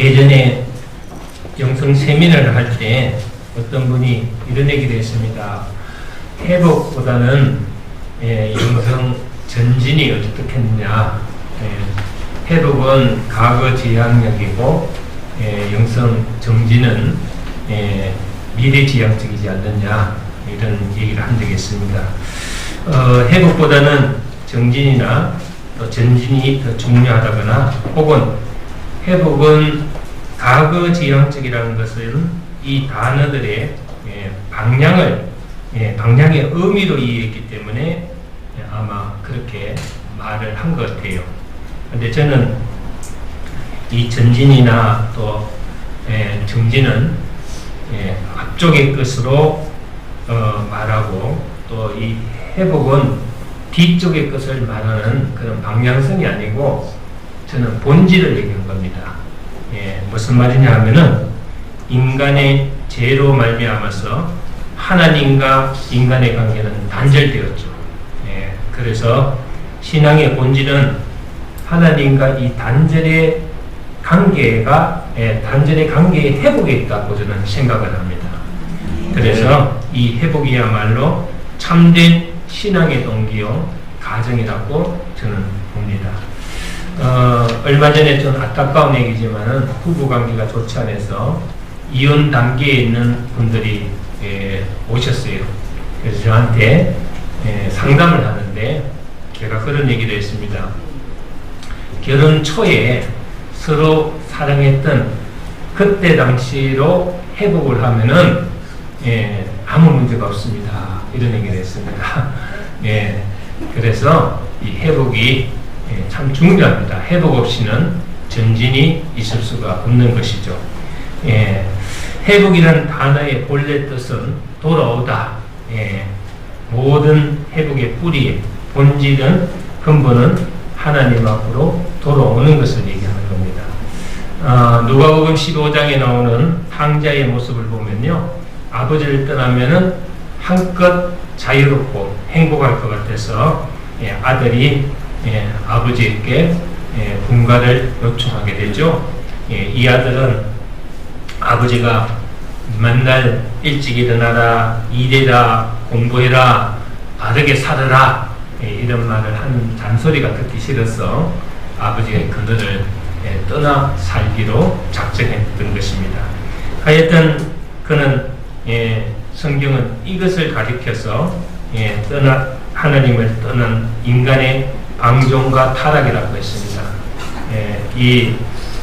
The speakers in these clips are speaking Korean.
예전에 영성 세미나를 할 때 어떤 분이 이런 얘기를 했습니다. 회복보다는 영성 전진이 어떻겠느냐. 회복은 과거 지향력이고 영성 정진은 미래 지향적이지 않느냐, 이런 얘기를 한 적이 있습니다. 회복보다는 정진이나 또 전진이 더 중요하다거나, 혹은 회복은 과거 지향적이라는 것은 이 단어들의 방향의 의미로 이해했기 때문에 아마 그렇게 말을 한 것 같아요. 근데 저는 이 전진이나 또 정진은 앞쪽의 것으로 말하고, 또 이 회복은 뒤쪽의 것을 말하는 그런 방향성이 아니고, 저는 본질을 얘기한 겁니다. 무슨 말이냐 하면은, 인간의 죄로 말미암아서 하나님과 인간의 관계는 단절되었죠. 그래서 신앙의 본질은 하나님과 이 단절의 관계의 회복에 있다고 저는 생각을 합니다. 그래서 이 회복이야말로 참된 신앙의 동기요 가정이라고 저는 봅니다. 얼마 전에 좀 안타까운 얘기지만은 부부 관계가 좋지 않아서 이혼 단계에 있는 분들이 오셨어요. 그래서 저한테 상담을 하는데 제가 그런 얘기를 했습니다. 결혼 초에 서로 사랑했던 그때 당시로 회복을 하면은 아무 문제가 없습니다. 이런 얘기를 했습니다. 그래서 이 회복이 참 중요합니다. 회복 없이는 전진이 있을 수가 없는 것이죠. 회복이라는 단어의 본래 뜻은 돌아오다. 모든 회복의 뿌리, 본질은, 근본은 하나님 앞으로 돌아오는 것을 얘기하는 겁니다. 누가복음 15장에 나오는 탕자의 모습을 보면요, 아버지를 떠나면은 한껏 자유롭고 행복할 것 같아서 아들이 아버지에게 분가를 요청하게 되죠. 이 아들은 아버지가 맨날 일찍 일어나라, 일해라, 공부해라, 바르게 살아라, 이런 말을 하는 잔소리가 듣기 싫어서 아버지가 그들을 떠나 살기로 작정했던 것입니다. 하여튼 그는 성경은 이것을 가리켜서 하나님을 떠난 인간의 방종과 타락이라고 했습니다. 이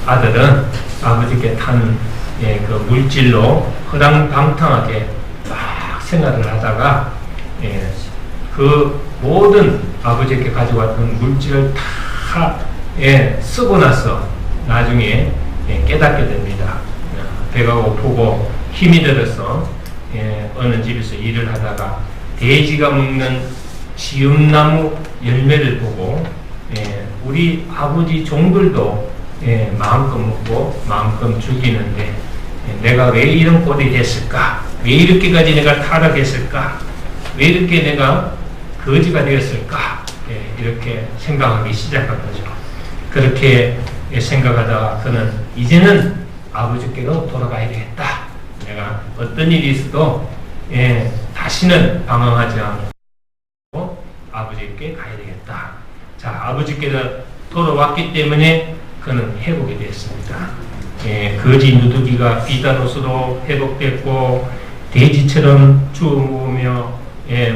아들은 아버지께 탄 그 물질로 허랑방탕하게 막 생활을 하다가 그 모든 아버지께 가져왔던 물질을 다 쓰고 나서 나중에 깨닫게 됩니다. 배가 고프고 힘이 들어서 어느 집에서 일을 하다가 돼지가 먹는 지음나무 열매를 보고 우리 아버지 종들도 마음껏 먹고 마음껏 즐기는데 내가 왜 이런 꼴이 됐을까? 왜 이렇게까지 내가 타락했을까? 왜 이렇게 내가 거지가 되었을까? 이렇게 생각하기 시작한 거죠. 그렇게 생각하다가 그는 이제는 아버지께로 돌아가야 되겠다. 내가 어떤 일이 있어도 다시는 방황하지 않고 아버지께 가야 되겠다. 자, 아버지께로 돌아왔기 때문에 그는 회복이 됐습니다. 거지 누더기가 비단옷으로 회복됐고, 돼지처럼 주워 먹으며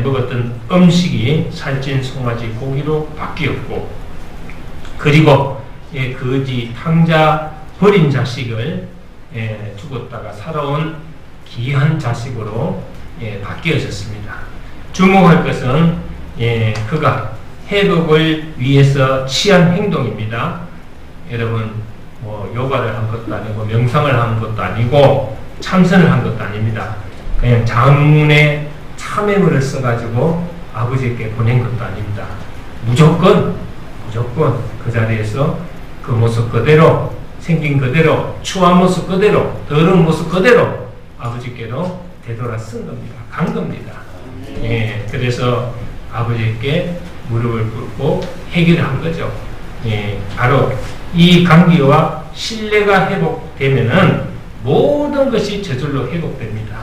먹었던 음식이 살찐 송아지 고기로 바뀌었고, 그리고 거지 탕자 버린 자식을 죽었다가 살아온 귀한 자식으로 바뀌어졌습니다. 주목할 것은 그가 회복을 위해서 취한 행동입니다. 여러분, 요가를 한 것도 아니고 명상을 한 것도 아니고 참선을 한 것도 아닙니다. 그냥 장문의 참회물을 써가지고 아버지께 보낸 것도 아닙니다. 무조건 그 자리에서 그 모습 그대로, 생긴 그대로, 추한 모습 그대로, 더러운 모습 그대로 아버지께로 되돌아 쓴 겁니다. 간 겁니다. 그래서 아버지께 무릎을 꿇고 해결을 한 거죠. 바로 이 관계와 신뢰가 회복되면은 모든 것이 저절로 회복됩니다.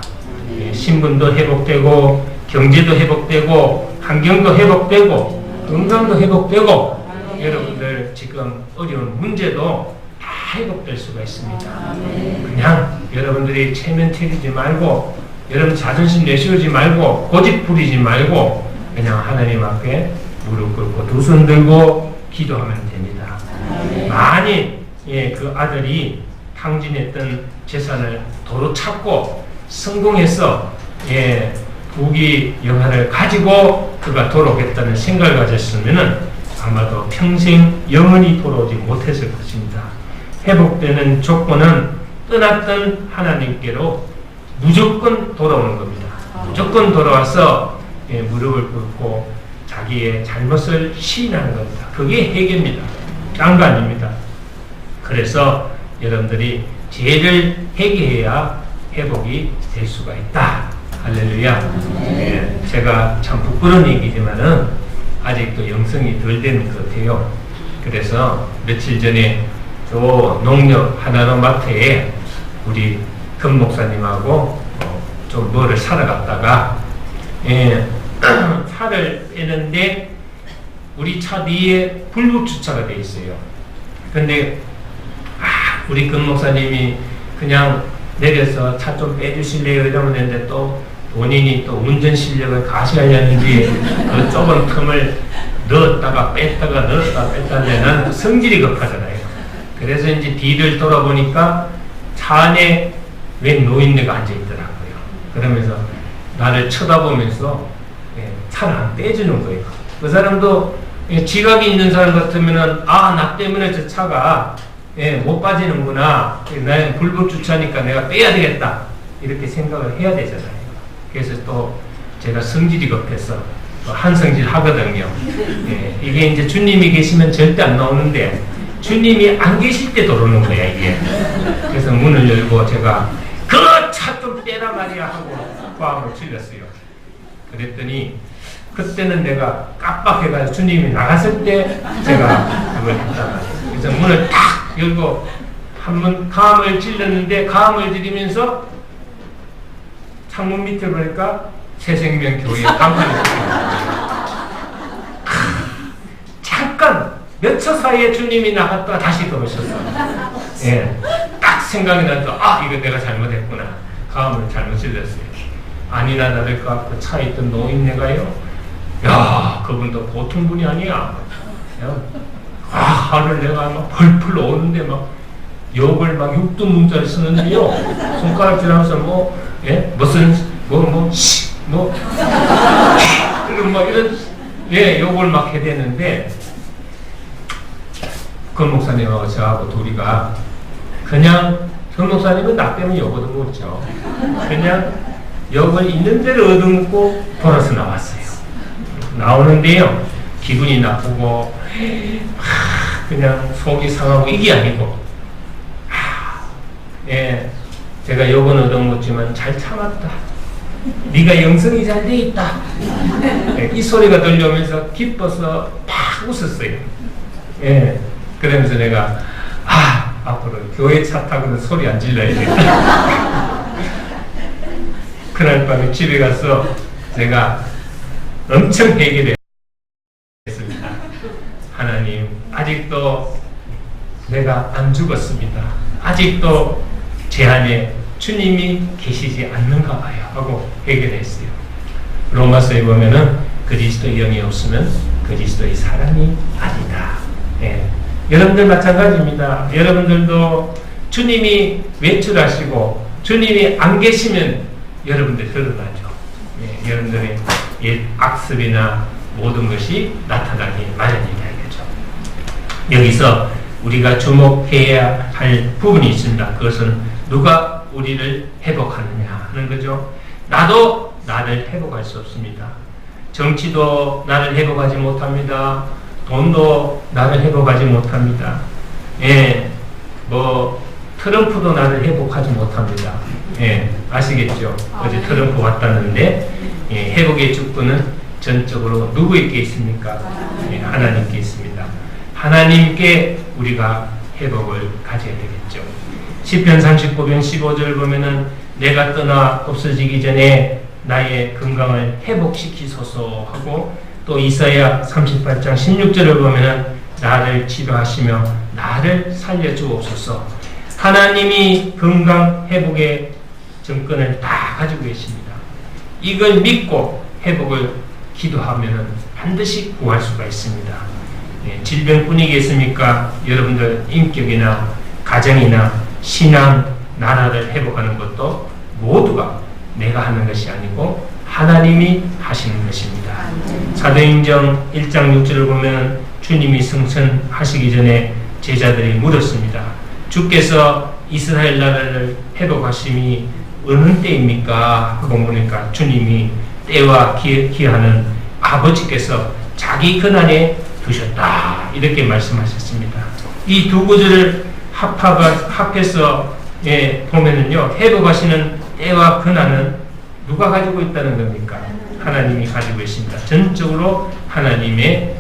예, 신분도 회복되고 경제도 회복되고 환경도 회복되고 건강도 회복되고 여러분들 지금 어려운 문제도 다 회복될 수가 있습니다. 그냥 여러분들이 체면체리지 말고 여러분 자존심 내세우지 말고 고집 부리지 말고 그냥 하나님 앞에 무릎 꿇고 두 손 들고 기도하면 됩니다. 만일 그 아들이 탕진했던 재산을 도로 찾고 성공해서 부귀 영화를 가지고 그가 돌아오겠다는 생각을 가졌으면 아마도 평생 영원히 돌아오지 못했을 것입니다. 회복되는 조건은 떠났던 하나님께로 무조건 돌아오는 겁니다. 무조건 돌아와서 무릎을 꿇고 자기의 잘못을 시인하는 겁니다. 그게 회개입니다. 딴 거 아닙니다. 그래서 여러분들이 죄를 회개해야 회복이 될 수가 있다. 할렐루야. 제가 참 부끄러운 얘기지만은 아직도 영성이 덜 되는 것 같아요. 그래서 며칠 전에 또 농협 하나로 마트에 우리 금 목사님하고 좀 뭐를 사러 갔다가 차를 빼는데 우리 차 뒤에 불법 주차가 돼 있어요. 근데 우리 금 목사님이 그냥 내려서 차 좀 빼주실래요? 이러면 되는데 또 본인이 또 운전 실력을 가시하려는지 그 좁은 틈을 넣었다가 뺐다가 넣었다가 뺐다가 나는 성질이 급하잖아요. 그래서 이제 뒤를 돌아보니까 차 안에 웬 노인네가 앉아있더라고요. 그러면서 나를 쳐다보면서 차를 안 떼주는 거예요. 그 사람도 지각이 있는 사람 같으면은 나 때문에 저 차가 못 빠지는구나. 나는 불법 주차니까 내가 빼야 되겠다. 이렇게 생각을 해야 되잖아요. 그래서 또 제가 성질이 급해서 또 한성질 하거든요. 이게 이제 주님이 계시면 절대 안 나오는데 주님이 안 계실 때 들어오는 거야, 이게. 그래서 문을 열고 제가 그 차 좀 빼라 말이야 하고 과음을 질렀어요. 그랬더니 그때는 내가 깜빡해가지고 주님이 나갔을 때 제가 그걸 했단 말이에요. 그래서 문을 탁 열고 한번 감을 찔렀는데 감을 들이면서 창문 밑에 보니까 새생명교회 간판이 있어요. 잠깐 몇 초 사이에 주님이 나갔다가 다시 들어오셨어요. 딱 생각이 나서 이거 내가 잘못했구나. 감을 잘못 찔렀어요. 아니나 다를까 그 차에 있던 노인네가요. 야, 그분도 보통 분이 아니야. 하늘 내가 막 펄펄 오는데 막 욕을 막 육두문자를 쓰는데요. 손가락질 하면서 무슨 이런 욕을 막 해대는데 권 목사님하고 저하고 둘이가 그냥 권 목사님은 나 때문에 욕 얻어먹었죠. 그냥 욕을 있는 대로 얻어먹고 돌아서 나왔어요. 나오는데요. 기분이 나쁘고 그냥 속이 상하고 이게 아니고 제가 욕은 얻어먹었지만 잘 참았다. 네가 영성이 잘 돼 있다. 이 소리가 들려오면서 기뻐서 팍 웃었어요. 그러면서 내가 앞으로 교회 차 타고는 소리 안 질러야 되겠다. 그날 밤에 집에 가서 제가 엄청 회개를 했습니다. 하나님, 아직도 내가 안 죽었습니다. 아직도 제 안에 주님이 계시지 않는가 봐요 하고 회개를 했어요. 로마서에 보면은 그리스도의 영이 없으면 그리스도의 사람이 아니다. 여러분들 마찬가지입니다. 여러분들도 주님이 외출하시고 주님이 안 계시면 여러분들 드러나죠. 여러분들의 악습이나 모든 것이 나타나기 마련이다 이거죠. 여기서 우리가 주목해야 할 부분이 있습니다. 그것은 누가 우리를 회복하느냐 하는 거죠. 나도 나를 회복할 수 없습니다. 정치도 나를 회복하지 못합니다. 돈도 나를 회복하지 못합니다. 트럼프도 나를 회복하지 못합니다. 아시겠죠? 어제 트럼프 왔다는데 회복의 주권은 전적으로 누구에게 있습니까? 하나님께 있습니다. 하나님께 우리가 회복을 가져야 되겠죠. 시편 39편 15절 보면은 내가 떠나 없어지기 전에 나의 건강을 회복시키소서 하고, 또 이사야 38장 16절을 보면은 나를 치료하시며 나를 살려주옵소서. 하나님이 건강 회복의 정권을 다 가지고 계십니다. 이걸 믿고 회복을 기도하면은 반드시 구할 수가 있습니다. 질병뿐이겠습니까? 여러분들 인격이나 가정이나 신앙, 나라를 회복하는 것도 모두가 내가 하는 것이 아니고 하나님이 하시는 것입니다. 사도행전 1장 6절을 보면 주님이 승천하시기 전에 제자들이 물었습니다. 주께서 이스라엘 나라를 회복하심이 어느 때입니까? 하고 보니까 주님이 때와 기하는 아버지께서 자기 근안에 두셨다, 이렇게 말씀하셨습니다. 이 두 구절을 합해서 보면은요, 회복하시는 때와 근안은 누가 가지고 있다는 겁니까? 하나님이 가지고 계십니다. 전적으로 하나님의,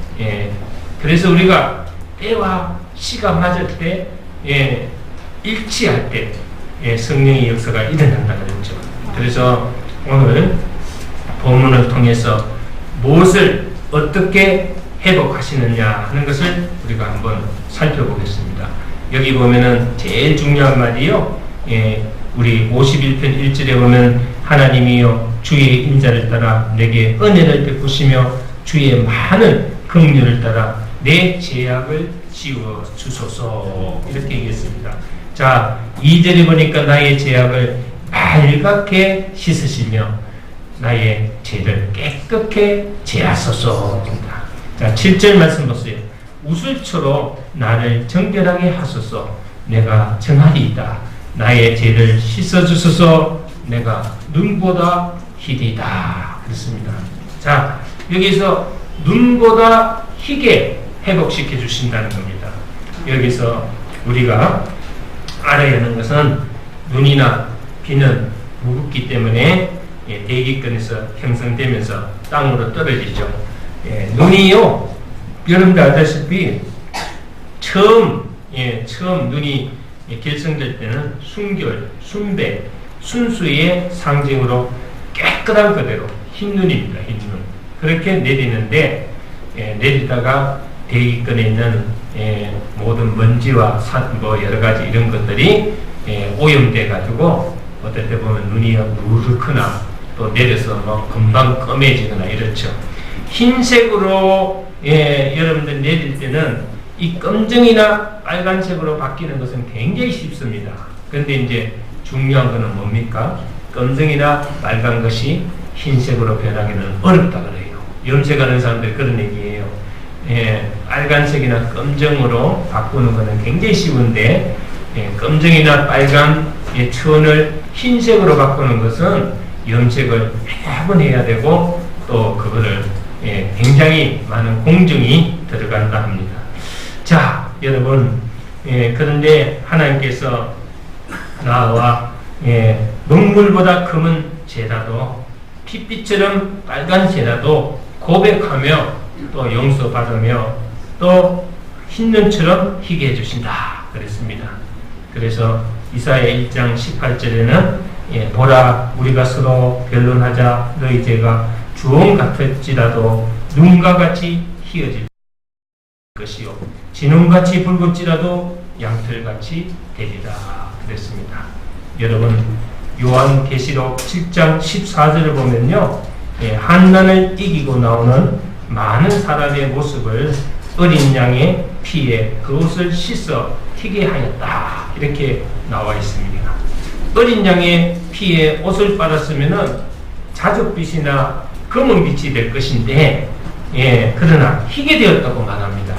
그래서 우리가 때와 시가 맞을 때, 일치할 때, 성령의 역사가 일어난다는 거죠. 그래서 오늘 본문을 통해서 무엇을 어떻게 회복하시느냐 하는 것을 우리가 한번 살펴보겠습니다. 여기 보면은 제일 중요한 말이요, 우리 51편 1절에 보면 하나님이여 주의 인자를 따라 내게 은혜를 베푸시며 주의 많은 긍휼을 따라 내 죄악을 지워 주소서, 이렇게 얘기했습니다. 자, 2절에 보니까 나의 죄악을 빨갛게 씻으시며 나의 죄를 깨끗게 제하소서입니다. 자, 7절 말씀 보세요. 우슬초로 나를 정결하게 하소서. 내가 정하리이다. 나의 죄를 씻어주소서. 내가 눈보다 희리다. 그렇습니다. 자, 여기서 눈보다 희게 회복시켜 주신다는 겁니다. 여기서 우리가 알아야 하는 것은 눈이나 비는 무겁기 때문에 대기권에서 형성되면서 땅으로 떨어지죠. 눈이요, 여러분들 알다시피 처음 눈이 결성될 때는 순결, 순배, 순수의 상징으로 깨끗한 그대로 흰눈입니다. 흰눈. 그렇게 내리는데, 내리다가 대기권에 있는 모든 먼지와 여러 가지 이런 것들이 오염돼 가지고 어떨 때 보면 눈이 누르거나 또 내려서 금방 검해지거나 이렇죠. 흰색으로 여러분들 내릴 때는 이 검정이나 빨간색으로 바뀌는 것은 굉장히 쉽습니다. 그런데 이제 중요한 것은 뭡니까? 검정이나 빨간 것이 흰색으로 변하기는 어렵다 그래요. 염색하는 사람들 그런 얘기예요. 빨간색이나 검정으로 바꾸는 것은 굉장히 쉬운데, 검정이나 빨간 천을 흰색으로 바꾸는 것은 염색을 여러 번 해야 되고 또 그거를 굉장히 많은 공정이 들어간다 합니다. 자, 여러분, 그런데 하나님께서 나와 먹물보다 검은 죄라도 핏빛처럼 빨간 죄라도 고백하며 또 용서받으며 또 흰눈처럼 희게 해주신다 그랬습니다. 그래서 이사야 1장 18절에는 보라 우리가 서로 변론하자 너희 죄가 주홍 같을지라도 눈과 같이 희어질 것이요 진홍같이 붉을지라도 양털같이 되리라 그랬습니다. 여러분, 요한계시록 7장 14절을 보면요, 한난을 이기고 나오는 많은 사람의 모습을 어린 양의 피에 그 옷을 씻어 튀게 하였다, 이렇게 나와 있습니다. 어린 양의 피에 옷을 빨았으면은 자줏빛이나 검은빛이 될 것인데, 그러나 희게 되었다고 말합니다.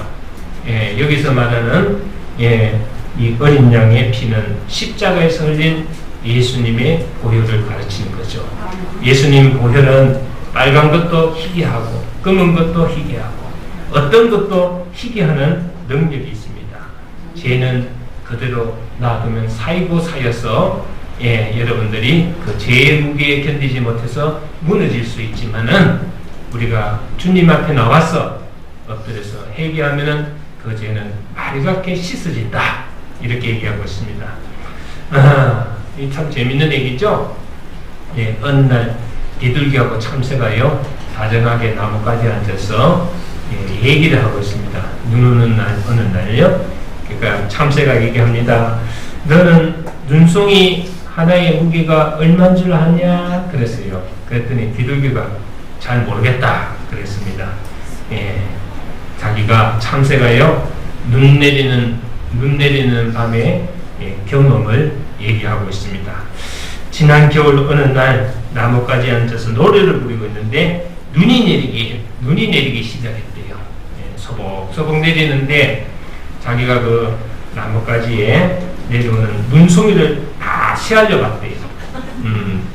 여기서 말하는 이 어린 양의 피는 십자가에서 흘린 예수님의 보혈을 가르치는 거죠. 예수님 보혈은 빨간 것도 희게 하고 검은 것도 희게 하고 어떤 것도 희게 하는 능력이 있습니다. 죄는 그대로 놔두면 사이고 사여서 여러분들이 그 죄의 무게에 견디지 못해서 무너질 수 있지만은 우리가 주님 앞에 나와서 엎드려서 회개하면은 그 죄는 빨갛게 씻어진다. 이렇게 얘기하고 있습니다. 이 참 재밌는 얘기죠? 예, 어느 날 비둘기하고 참새가요 다정하게 나뭇가지에 앉아서 얘기를 하고 있습니다. 눈 오는 날 어느 날요. 그러니까 참새가 얘기합니다. 너는 눈송이 하나의 무게가 얼마인 줄 아냐? 그랬어요. 그랬더니 비둘기가 잘 모르겠다 그랬습니다. 예, 자기가 참새가요 눈 내리는 밤에 경험을 얘기하고 있습니다. 지난 겨울 어느 날 나뭇가지에 앉아서 노래를 부르고 있는데 눈이 내리기 시작했대요. 예, 소복소복 내리는데 자기가 그 나뭇가지에 내려오는 눈송이를 다 시알려 봤대요.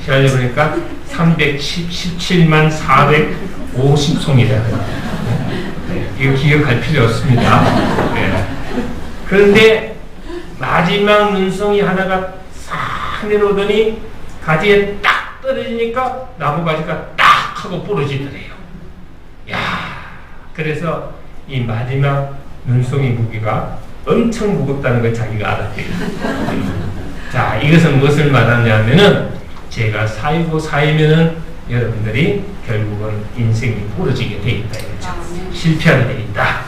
시알려 보니까 317만 450송이라. 이거 기억할 필요 없습니다. 네. 그런데 마지막 눈송이 하나가 싹 내려오더니 가지에 딱 떨어지니까 나무가지가 딱 하고 부러지더래요. 야, 그래서 이 마지막 눈송이 무게가 엄청 무겁다는 걸 자기가 알았대요. 자, 이것은 무엇을 말하냐면은 제가 살고 살면은 여러분들이 결국은 인생이 부러지게 돼 있다 이거죠. 실패하게 돼 있다.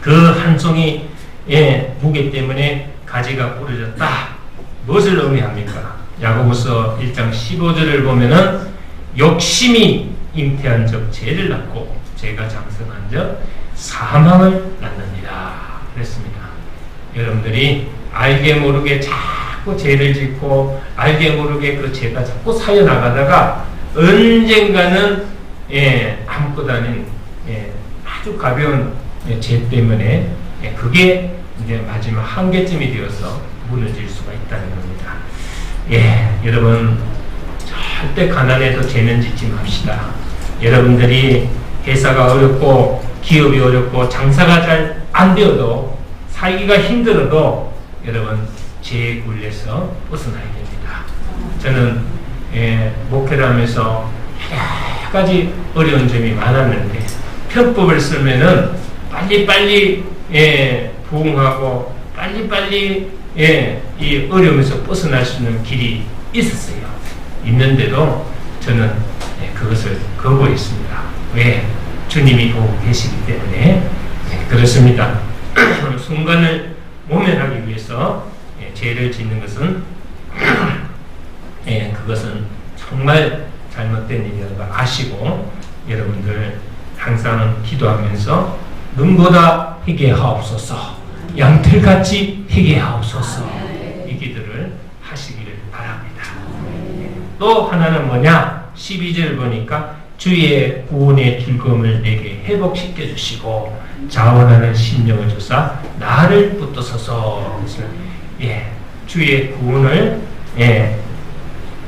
그 한 송이 무게 때문에 가지가 부러졌다. 무엇을 의미합니까? 야고보서 1장 15절을 보면은 욕심이 잉태한 적 죄를 낳고 죄가 장성한 적 사망을 낳느니라 그랬습니다. 여러분들이 알게 모르게 자꾸 죄를 짓고 알게 모르게 그 죄가 자꾸 쌓여 나가다가 언젠가는 아무것도 아닌 아주 가벼운 죄 때문에 그게 이제 마지막 한계점이 되어서 무너질 수가 있다는 겁니다. 여러분 절대 가난해도 죄는 짓지 맙시다. 여러분들이 회사가 어렵고 기업이 어렵고 장사가 잘 안 되어도 살기가 힘들어도 여러분 죄에 굴려서 벗어나야 됩니다. 저는 목회를 하면서 여러 가지 어려운 점이 많았는데 편법을 쓰면은 빨리빨리 부응하고 빨리빨리 이 어려움에서 벗어날 수 있는 길이 있었어요. 있는데도 저는 그것을 거부했습니다. 왜? 주님이 보고 계시기 때문에 그렇습니다. 순간을 모면하기 위해서 죄를 짓는 것은 그것은 정말 잘못된 일이라는 걸 아시고 여러분들 항상 기도하면서 눈보다 희게 하옵소서, 양털같이 희게 하옵소서, 이 기도를 하시기를 바랍니다. 또 하나는 뭐냐? 12절 보니까 주의 구원의 즐거움을 내게 회복시켜 주시고 자원하는 심령을 주사 나를 붙드소서. 주의 구원을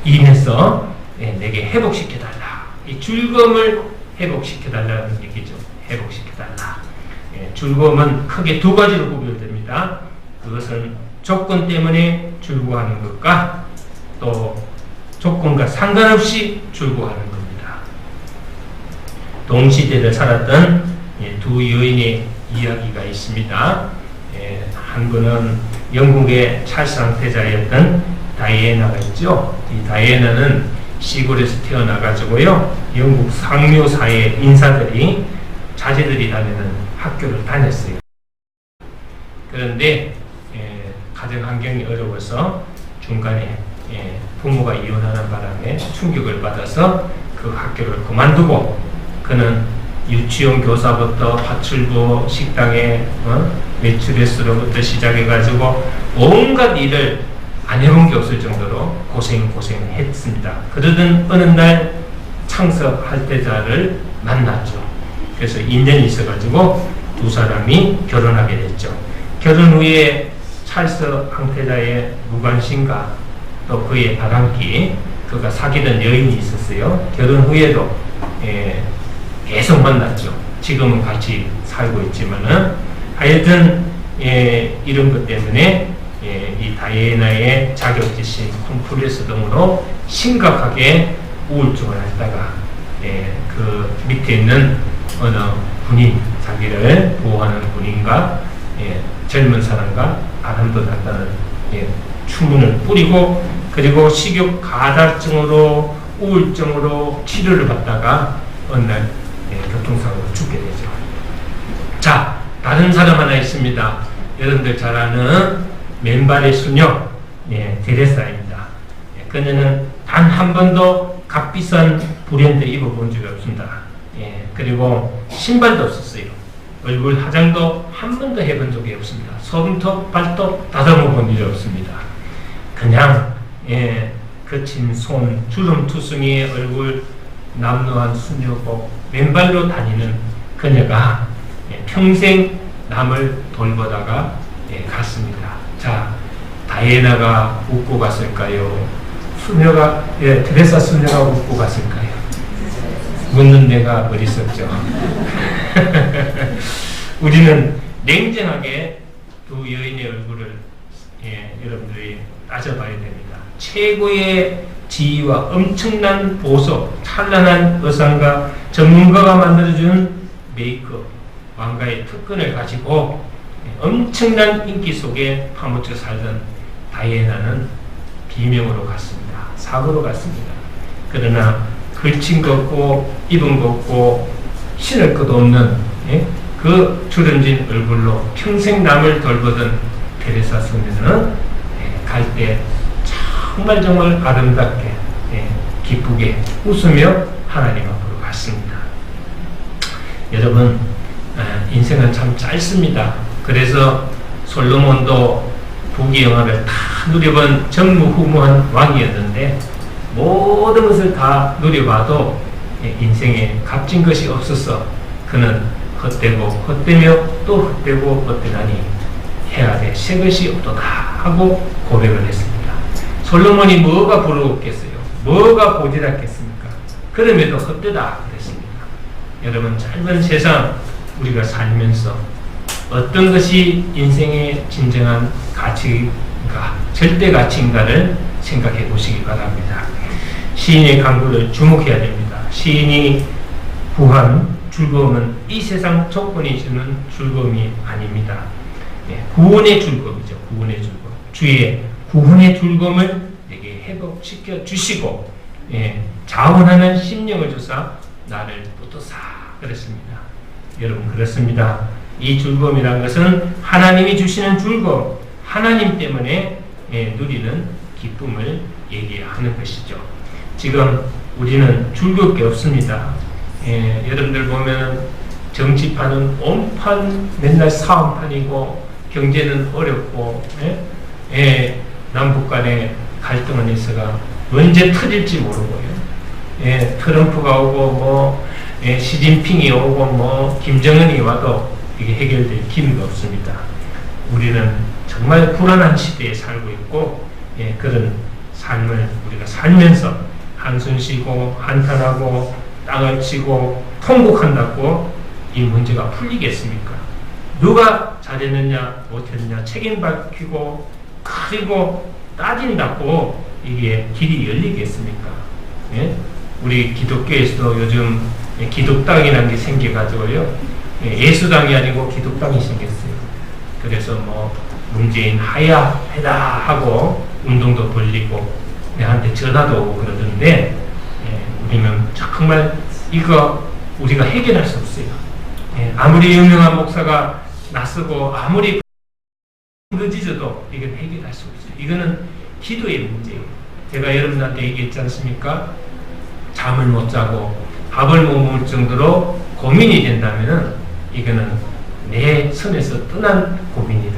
인해서 내게 회복시켜 달라. 이 즐거움을 회복시켜 달라는 얘기죠. 회복시켜 달라. 즐거움은 크게 두 가지로 구별됩니다. 그것은 조건 때문에 즐거워하는 것과 또 조건과 상관없이 즐거워하는 겁니다. 동시대를 살았던 두 여인의 이야기가 있습니다. 한 분은 영국의 찰스 황태자였던 다이애나가 있죠. 이 다이애나는 시골에서 태어나가지고요, 영국 상류사회 인사들이 자제들이 다니는 학교를 다녔어요. 그런데 가정 환경이 어려워서 중간에 부모가 이혼하는 바람에 충격을 받아서 그 학교를 그만두고 그는 유치원 교사부터 파출부 식당에 외출했으로부터 시작해가지고 온갖 일을 안 해본 게 없을 정도로 고생했습니다. 그러던 어느 날 창석 할대자를 만났죠. 그래서 인연이 있어가지고 두 사람이 결혼하게 됐죠. 결혼 후에 찰스 황태자의 무관심과 또 그의 바람기, 그가 사귀던 여인이 있었어요. 결혼 후에도 계속 만났죠. 지금은 같이 살고 있지만은 하여튼 이런 것 때문에 이 다이애나의 자격지심, 콤플렉스 등으로 심각하게 우울증을 앓다가 그 밑에 있는 어느 군인, 자기를 보호하는 군인과 젊은 사람과 바람도 났다는 추문을 뿌리고, 그리고 식욕 가달증으로 우울증으로 치료를 받다가 어느 날 교통사고로 죽게 되죠. 자, 다른 사람 하나 있습니다. 여러분들 잘 아는 맨발의 수녀 데레사입니다. 그녀는 단 한 번도 값비싼 브랜드 입어본 적이 없습니다. 그리고 신발도 없었어요. 얼굴 화장도 한 번도 해본 적이 없습니다. 손톱, 발톱 다듬어 본 적이 없습니다. 그냥 거친 손, 주름투성이의 얼굴, 남루한 수녀복, 맨발로 다니는 그녀가 평생 남을 돌보다가 갔습니다. 자, 다이애나가 웃고 갔을까요? 수녀가, 드레사 수녀가 웃고 갔을까요? 묻는 데가 어리석죠. 우리는 냉정하게 두 여인의 얼굴을 여러분들이 따져봐야 됩니다. 최고의 지위와 엄청난 보석, 찬란한 의상과 전문가가 만들어준 메이크업, 왕가의 특권을 가지고 엄청난 인기 속에 파묻혀 살던 다이애나는 비명으로 갔습니다. 사고로 갔습니다. 그러나 걸친 것 없고 입은 것 없고 신을 것 없는 그 주름진 얼굴로 평생 남을 돌보던 테레사 수녀는 갈 때 정말 아름답게 기쁘게 웃으며 하나님 앞으로 갔습니다. 여러분, 인생은 참 짧습니다. 그래서 솔로몬도 부귀영화를 다 누려본 전무후무한 왕이었는데 모든 것을 다 누려봐도 인생에 값진 것이 없어서 그는 헛되고 헛되며 또 헛되고 헛되다니 해야 될 새 것이 없도다 하고 고백을 했습니다. 솔로몬이 뭐가 부러웠겠어요? 뭐가 보지랐겠습니까? 그럼에도 헛되다 그랬습니다. 여러분, 짧은 세상 우리가 살면서 어떤 것이 인생의 진정한 가치인가, 절대 가치인가를 생각해 보시기 바랍니다. 시인의 강구를 주목해야 됩니다. 시인이 구한 즐거움은 이 세상 조건이 주는 즐거움이 아닙니다. 구원의 즐거움이죠. 구원의 즐거움. 주의 구원의 즐거움을 내게 회복시켜 주시고 자원하는 심령을 주사 나를 붙드사 그랬습니다. 여러분, 그렇습니다. 이 즐거움이라는 것은 하나님이 주시는 즐거움, 하나님 때문에 누리는 기쁨을 얘기하는 것이죠. 지금 우리는 즐거울 게 없습니다. 여러분들 보면 정치판은 온판 맨날 싸움판이고 경제는 어렵고 남북 간의 갈등은 있어가 언제 터질지 모르고요. 트럼프가 오고 뭐 시진핑이 오고 뭐 김정은이 와도 이게 해결될 기미가 없습니다. 우리는 정말 불안한 시대에 살고 있고 그런 삶을 우리가 살면서 한숨 쉬고 한탄하고 땅을 치고 통곡한다고 이 문제가 풀리겠습니까? 누가 잘했느냐 못했느냐 책임 밝히고 그리고 따진다고 이게 길이 열리겠습니까? 우리 기독교에서도 요즘 기독당이라는 게 생겨가지고요, 예수당이 아니고 기독당이 생겼어요. 그래서 뭐 문재인 하야 해다 하고 운동도 벌리고 내한테 전화도 오고 그러던데 우리는 정말 이거 우리가 해결할 수 없어요. 아무리 유명한 목사가 나서고 아무리 부르짖어도 이건 해결할 수 없어요. 이거는 기도의 문제예요. 제가 여러분한테 얘기했지 않습니까? 잠을 못 자고 밥을 못 먹을 정도로 고민이 된다면은 이거는 내 선에서 떠난 고민이다.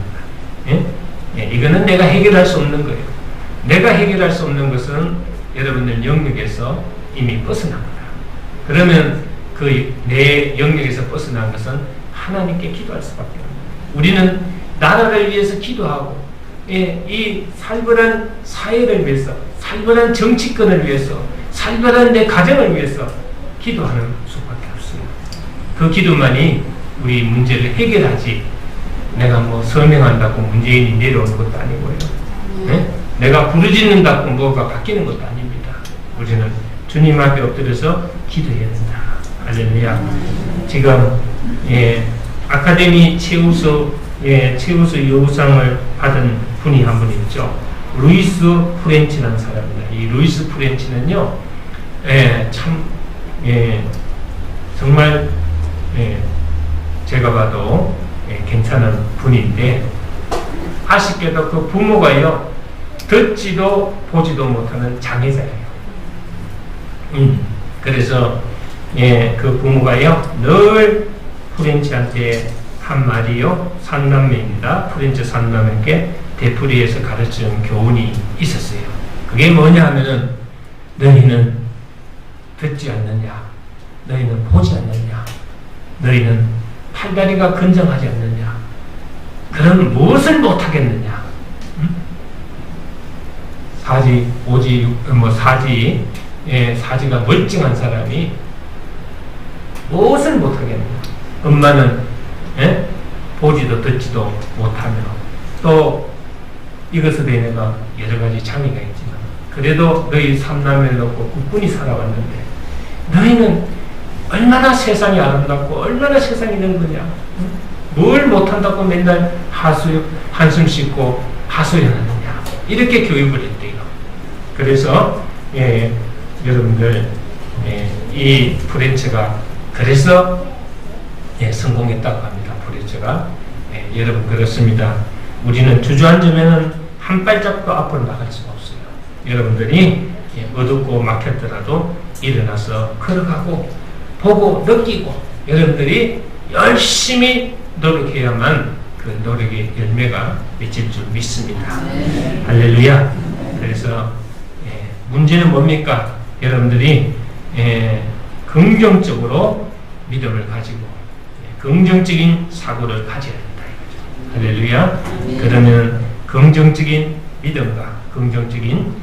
이거는 내가 해결할 수 없는 거예요. 내가 해결할 수 없는 것은 여러분들 영역에서 이미 벗어납니다. 그러면 그 내 영역에서 벗어난 것은 하나님께 기도할 수밖에 없습니다. 우리는 나라를 위해서 기도하고 이 살벌한 사회를 위해서, 살벌한 정치권을 위해서, 살벌한 내 가정을 위해서 기도하는 수밖에 없습니다. 그 기도만이 우리 문제를 해결하지, 내가 뭐 서명한다고 문재인이 내려오는 것도 아니고요. 내가 부르짖는다고 뭐가 바뀌는 것도 아닙니다. 우리는 주님 앞에 엎드려서 기도해야 된다. 할렐루야. 지금 아카데미 최우수 여우상을 받은 분이 한 분 있죠. 루이스 프렌치라는 사람입니다. 이 루이스 프렌치는요, 정말 제가 봐도 괜찮은 분인데, 아쉽게도 그 부모가요, 듣지도 보지도 못하는 장애자예요. 그래서 그 부모가요, 늘 프렌치한테 한 말이요, 삼남매입니다. 프렌치 삼남매에게 되풀이해서 가르치는 교훈이 있었어요. 그게 뭐냐 하면은, 너희는 듣지 않느냐, 너희는 보지 않느냐, 너희는 팔다리가 건장하지 않느냐, 그럼 무엇을 못하겠느냐. 사지가 멀쩡한 사람이 무엇을 못하겠느냐. 엄마는 보지도 듣지도 못하며, 또 이것에 대해 내가 여러 가지 장애가 있지만 그래도 너희 삼남매를 놓고 굳건히 살아왔는데, 너희는 얼마나 세상이 아름답고 얼마나 세상이 넓으냐, 뭘 못한다고 맨날 한숨 씻고 하소연하느냐, 이렇게 교육을 했대요. 그래서 여러분들, 이 프렌치가 그래서 성공했다고 합니다. 프렌치가. 여러분, 그렇습니다. 우리는 주저앉으면 한 발짝도 앞으로 나갈 수가 없어요. 여러분들이 어둡고 막혔더라도 일어나서 걸어가고 보고 느끼고, 여러분들이 열심히 노력해야만 그 노력의 열매가 맺힐 줄 믿습니다. 할렐루야. 그래서 문제는 뭡니까? 여러분들이 긍정적으로 믿음을 가지고 긍정적인 사고를 가져야 된다. 할렐루야. 그러면 긍정적인 믿음과 긍정적인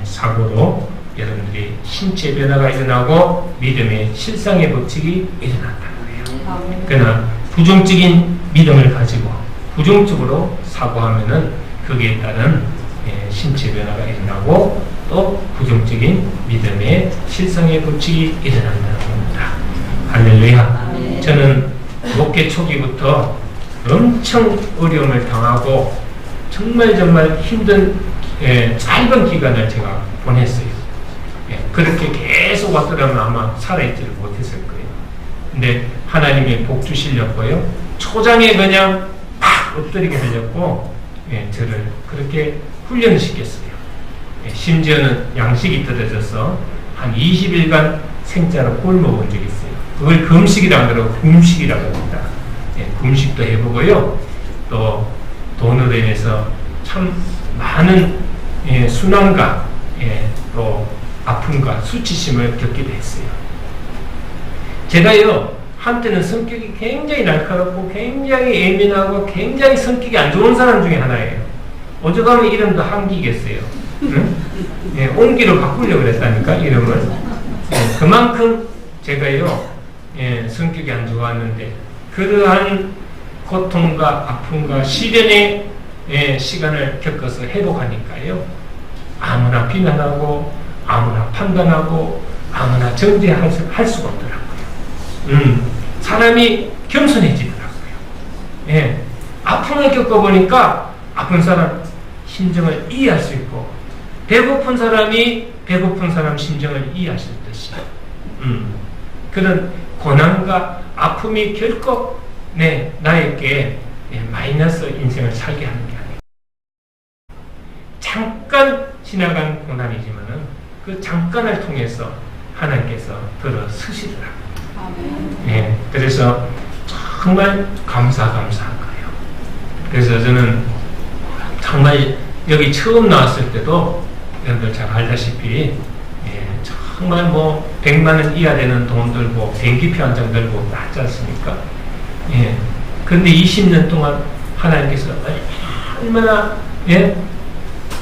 사고로 여러분들이 신체 변화가 일어나고 믿음의 실상의 법칙이 일어난다는 거예요. 그러나 부정적인 믿음을 가지고 부정적으로 사고하면은 거기에 따른 신체 변화가 일어나고 또 부정적인 믿음의 실상의 법칙이 일어난다는 겁니다. 할렐루야. 저는 목회 초기부터 엄청 어려움을 당하고 정말 힘든 짧은 기간을 제가 보냈어요. 그렇게 계속 왔더라면 아마 살아있지를 못했을 거예요. 근데 하나님이 복 주시려고요, 초장에 그냥 팍 엎드리게 하려고 저를 그렇게 훈련을 시켰어요. 심지어는 양식이 떨어져서 한 20일간 생짜로 굶어본 적이 있어요. 그걸 금식이라고 그러고 금식이라고 합니다. 금식도 해보고요, 또 돈으로 인해서 참 많은 순환과 또 아픔과 수치심을 겪기도 했어요. 제가요, 한때는 성격이 굉장히 날카롭고 굉장히 예민하고 굉장히 성격이 안 좋은 사람 중에 하나예요. 오죽하면 이름도 한기겠어요. 응? 옹기로 바꾸려고 그랬다니까, 이름을. 그만큼 제가요, 성격이 안 좋았는데, 그러한 고통과 아픔과 시련의 시간을 겪어서 회복하니까요, 아무나 비난하고 아무나 판단하고 아무나 정죄할 수가 없더라고요. 사람이 겸손해지더라고요. 아픔을 겪어보니까 아픈 사람 심정을 이해할 수 있고, 배고픈 사람이 배고픈 사람 심정을 이해할 수 있듯이, 그런 고난과 아픔이 결코 나에게 마이너스 인생을 살게 하는 게 아니에요. 잠깐 지나간 고난이지만은 그 잠깐을 통해서 하나님께서 들어서시더라고요. 그래서 정말 감사한 거예요. 그래서 저는 정말 여기 처음 나왔을 때도 여러분들 잘 알다시피 정말 뭐 100만 원 이하 되는 돈 들고 비행기표 한 장 들고 나왔지 않습니까? 그런데 20년 동안 하나님께서 얼마나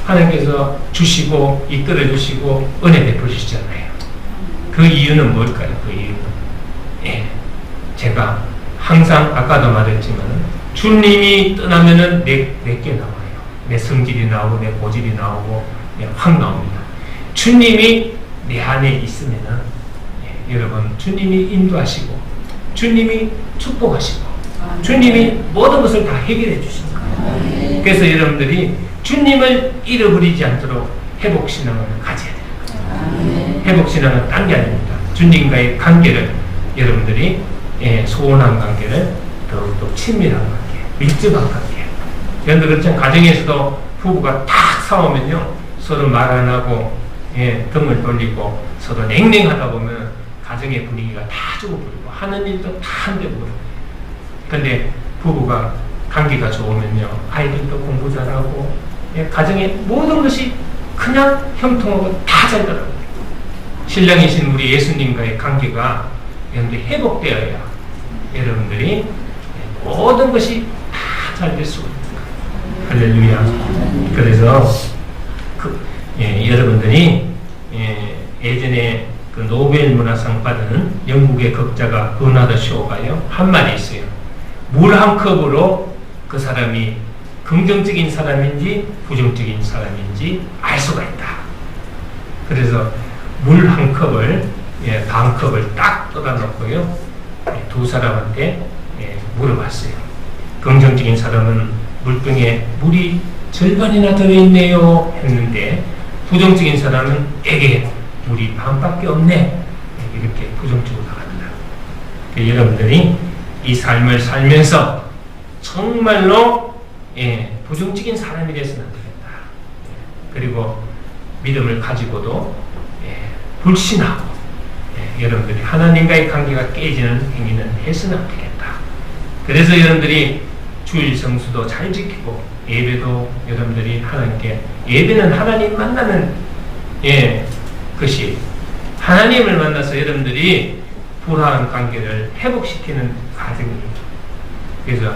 하나님께서 주시고 이끌어 주시고 은혜 베푸시잖아요. 그 이유는 뭘까요? 그 이유는 제가 항상 아까도 말했지만 주님이 떠나면은 내게 나와요. 내 성질이 나오고 내 고집이 나오고 확 나옵니다. 주님이 내 안에 있으면은 여러분, 주님이 인도하시고 주님이 축복하시고 주님이 모든 것을 다 해결해 주시는 거예요. 그래서 여러분들이 주님을 잃어버리지 않도록 회복신앙을 가져야 돼요. 회복신앙은 딴 게 아닙니다. 주님과의 관계를 여러분들이 소원한 관계를 더욱더 친밀한 관계, 밀접한 관계. 그런데 그렇죠. 가정에서도 부부가 탁 싸우면요, 서로 말 안 하고 등을 돌리고 서로 냉랭하다 보면 가정의 분위기가 다 죽어버리고 하는 일도 다 안 되고 그래요. 근데 부부가 관계가 좋으면요, 아이들도 공부 잘하고 가정의 모든 것이 그냥 형통하고 다 잘 돌아가요. 신랑이신 우리 예수님과의 관계가 여러분들이 회복되어야 여러분들이 모든 것이 다 잘 될 수가 있습니다. 할렐루야. 그래서 여러분들이 예전에 그 노벨 문화상 받은 영국의 극작가 버나드 쇼가요, 한 말이 있어요. 물 한 컵으로 그 사람이 긍정적인 사람인지 부정적인 사람인지 알 수가 있다. 그래서 물 한 컵을 반 컵을 딱 떠다 놓고요, 두 사람한테 물어봤어요. 긍정적인 사람은 물병에 물이 절반이나 들어있네요 했는데, 부정적인 사람은 에게 물이 반밖에 없네, 이렇게 부정적으로 나갑니다. 여러분들이 이 삶을 살면서 정말로 부정적인 사람이 되어서는 안 되겠다. 그리고 믿음을 가지고도 불신하고 여러분들이 하나님과의 관계가 깨지는 행위는 해서는 안 되겠다. 그래서 여러분들이 주일 성수도 잘 지키고 예배도 여러분들이 하나님께, 예배는 하나님 만나는 것이, 하나님을 만나서 여러분들이 불화한 관계를 회복시키는 과정입니다. 그래서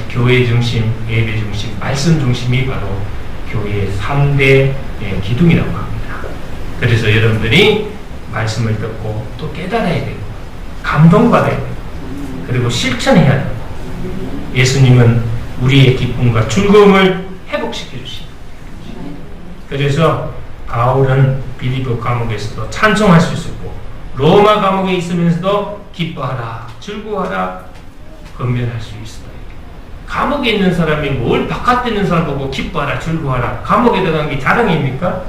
교회 중심, 예배 중심, 말씀 중심이 바로 교회의 3대 기둥이라고 합니다. 그래서 여러분들이 말씀을 듣고 또 깨달아야 되고 감동받아야 되고 그리고 실천해야 되고, 예수님은 우리의 기쁨과 즐거움을 회복시켜 주십니다. 그래서 바울은 빌립보 감옥에서도 찬송할 수 있었고, 로마 감옥에 있으면서도 기뻐하라, 즐거워하라, 건면할 수 있어요. 감옥에 있는 사람이 뭘 바깥에 있는 사람 보고 기뻐하라, 즐거워하라, 감옥에 들어간 게 자랑입니까?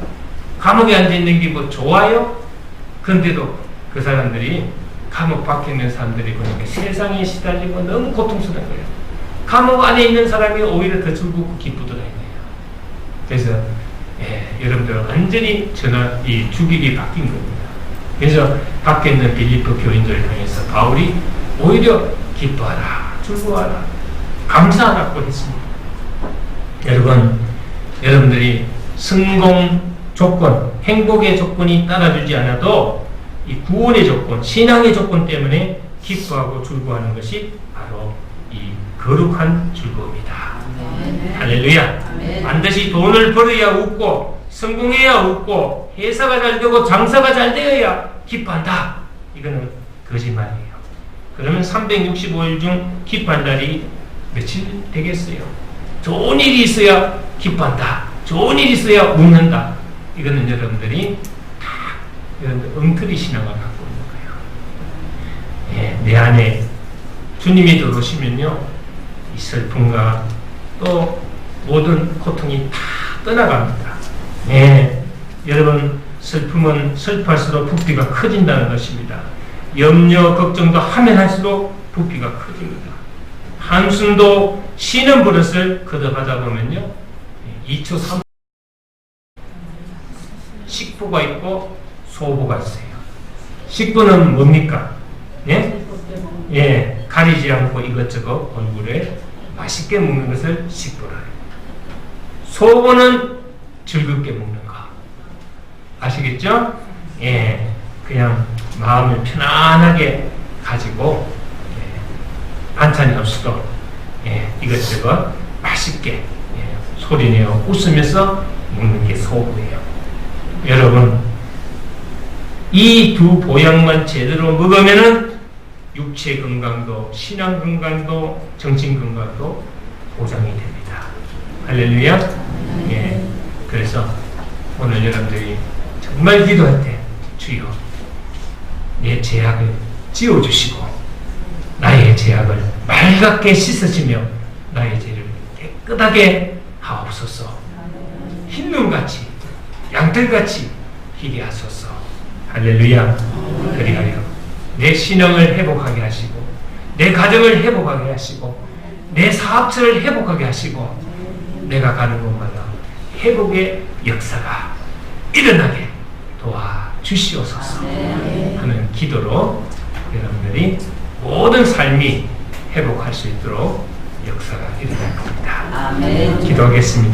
감옥에 앉아있는 게 뭐 좋아요? 그런데도 그 사람들이, 감옥 밖에 있는 사람들이 보니까 세상에 시달리고 너무 고통스러운 거예요. 감옥 안에 있는 사람이 오히려 더 즐겁고 기쁘더라 이거예요. 그래서 여러분들 완전히 이 주객이 바뀐 겁니다. 그래서 밖에 있는 빌립보 교인들을 향해서 바울이 오히려 기뻐하라, 즐거워하라, 감사하라고 했습니다. 여러분들이 성공 조건, 행복의 조건이 따라주지 않아도 이 구원의 조건, 신앙의 조건 때문에 기뻐하고 즐거워하는 것이 바로 이 거룩한 즐거움이다. 할렐루야. 반드시 돈을 벌어야 웃고, 성공해야 웃고, 회사가 잘 되고 장사가 잘 되어야 기뻐한다. 이거는 거짓말이에요. 그러면 365일 중 기뻐한 날이 며칠 되겠어요? 좋은 일이 있어야 기뻐한다, 좋은 일이 있어야 웃는다. 이거는 여러분들이 다 엉터리 신앙을 갖고 있는 거예요. 내 안에 주님이 들어오시면요, 이 슬픔과 또 모든 고통이 다 떠나갑니다. 여러분, 슬픔은 슬퍼할수록 부피가 커진다는 것입니다. 염려, 걱정도 하면 할수록 부피가 커집니다. 한숨도 쉬는 버릇을 거듭하다 보면요, 2초, 3초 식부가 있고 소부가 있어요. 식부는 뭡니까? 가리지 않고 이것저것 얼굴에 맛있게 먹는 것을 식부라 해요. 소부는 즐겁게 먹는 거. 아시겠죠? 그냥 마음을 편안하게 가지고 반찬이 없어도 이것저것 맛있게 소리내어 웃으면서 먹는 게 소부예요. 여러분, 이 두 보양만 제대로 먹으면은 육체 건강도, 신앙 건강도, 정신 건강도 보장이 됩니다. 할렐루야. 그래서 오늘 여러분들이 정말 기도할 때, 주여 내 죄악을 지워주시고 나의 죄악을 맑게 씻으시며 나의 죄를 끄덕게 하옵소서. 흰눈같이 양털같이 희게 하소서. 할렐루야. 그리하여 내 신앙을 회복하게 하시고 내 가정을 회복하게 하시고 내 사업처를 회복하게 하시고 내가 가는 곳마다 회복의 역사가 일어나게 도와주시옵소서 하는 기도로 여러분들이 모든 삶이 회복할 수 있도록 역사가 일어날 겁니다. 기도하겠습니다.